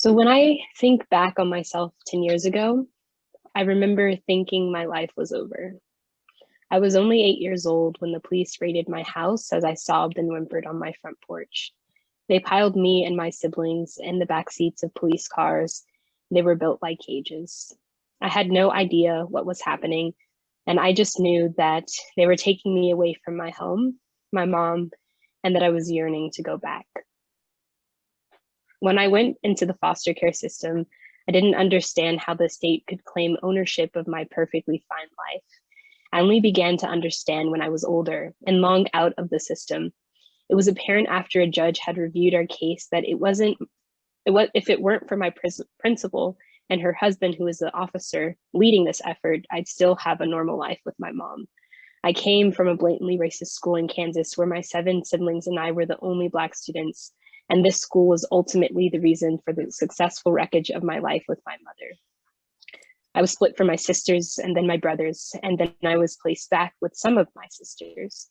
So when I think back on myself 10 years ago, I remember thinking my life was over. I was only 8 years old when the police raided my house as I sobbed and whimpered on my front porch. They piled me and my siblings in the back seats of police cars. They were built like cages. I had no idea what was happening, and I just knew that they were taking me away from my home, my mom, and that I was yearning to go back. When I went into the foster care system, I didn't understand how the state could claim ownership of my perfectly fine life. I only began to understand when I was older and long out of the system. It was apparent after a judge had reviewed our case that if it weren't for my principal and her husband, who was the officer leading this effort, I'd still have a normal life with my mom. I came from a blatantly racist school in Kansas where my 7 siblings and I were the only Black students, and this school was ultimately the reason for the successful wreckage of my life with my mother. I was split from my sisters and then my brothers, and then I was placed back with some of my sisters.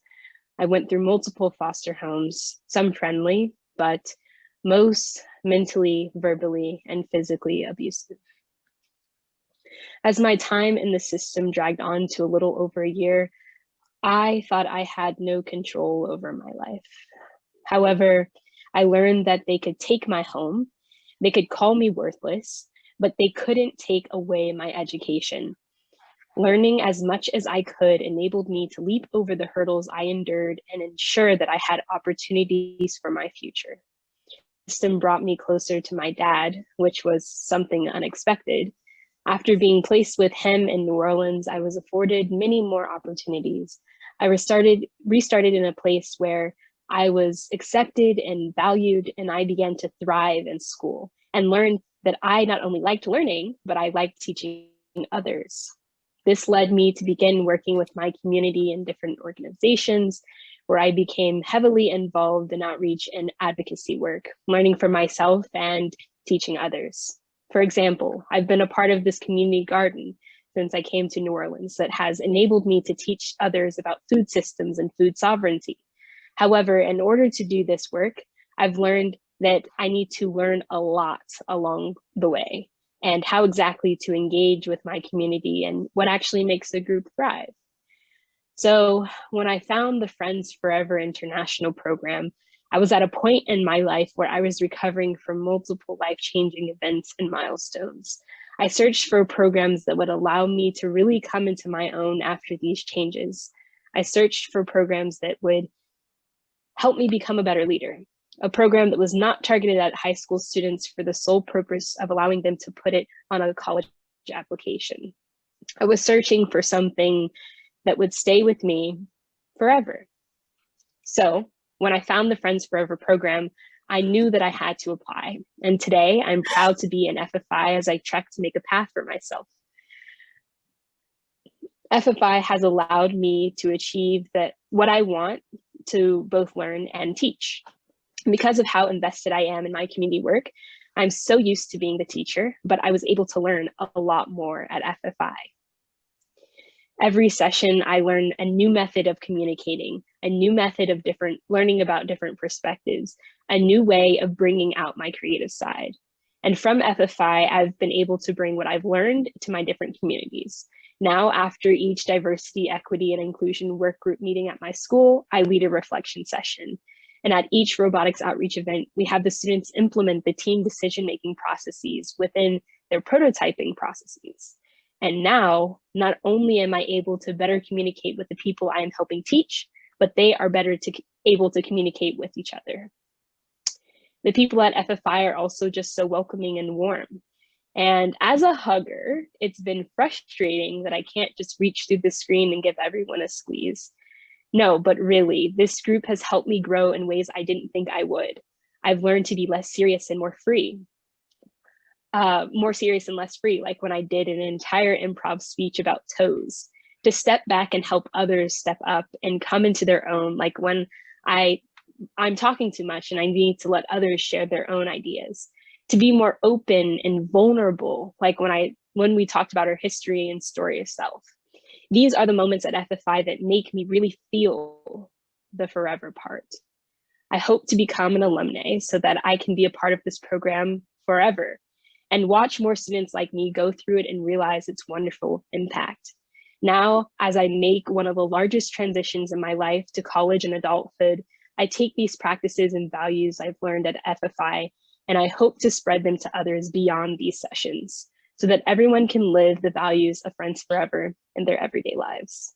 I went through multiple foster homes, some friendly, but most mentally, verbally, and physically abusive. As my time in the system dragged on to a little over a year, I thought I had no control over my life. However, I learned that they could take my home, they could call me worthless, but they couldn't take away my education. Learning as much as I could enabled me to leap over the hurdles I endured and ensure that I had opportunities for my future. The system brought me closer to my dad, which was something unexpected. After being placed with him in New Orleans, I was afforded many more opportunities. I restarted in a place where I was accepted and valued, and I began to thrive in school and learned that I not only liked learning, but I liked teaching others. This led me to begin working with my community in different organizations, where I became heavily involved in outreach and advocacy work, learning for myself and teaching others. For example, I've been a part of this community garden since I came to New Orleans that has enabled me to teach others about food systems and food sovereignty. However, in order to do this work, I've learned that I need to learn a lot along the way and how exactly to engage with my community and what actually makes a group thrive. So when I found the Friends Forever International program, I was at a point in my life where I was recovering from multiple life-changing events and milestones. I searched for programs that would allow me to really come into my own after these changes. I searched for programs that would help me become a better leader, a program that was not targeted at high school students for the sole purpose of allowing them to put it on a college application. I was searching for something that would stay with me forever. So when I found the Friends Forever program, I knew that I had to apply. And today I'm proud to be an FFI as I trek to make a path for myself. FFI has allowed me to achieve what I want to both learn and teach. Because of how invested I am in my community work, I'm so used to being the teacher, but I was able to learn a lot more at FFI. Every session, I learn a new method of communicating, a new method of learning about different perspectives, a new way of bringing out my creative side. And from FFI, I've been able to bring what I've learned to my different communities. Now, after each diversity, equity, and inclusion work group meeting at my school, I lead a reflection session. And at each robotics outreach event, we have the students implement the team decision-making processes within their prototyping processes. And now, not only am I able to better communicate with the people I am helping teach, but they are able to communicate with each other. The people at FFI are also just so welcoming and warm. And as a hugger, it's been frustrating that I can't just reach through the screen and give everyone a squeeze. No, but really, this group has helped me grow in ways I didn't think I would. I've learned to be less serious and more free. More serious and less free, like when I did an entire improv speech about toes, to step back and help others step up and come into their own, like when I'm talking too much and I need to let others share their own ideas, to be more open and vulnerable, like when we talked about our history and story of self. These are the moments at FFI that make me really feel the forever part. I hope to become an alumni so that I can be a part of this program forever, and watch more students like me go through it and realize its wonderful impact. Now, as I make one of the largest transitions in my life to college and adulthood, I take these practices and values I've learned at FFI, and I hope to spread them to others beyond these sessions so that everyone can live the values of Friends Forever in their everyday lives.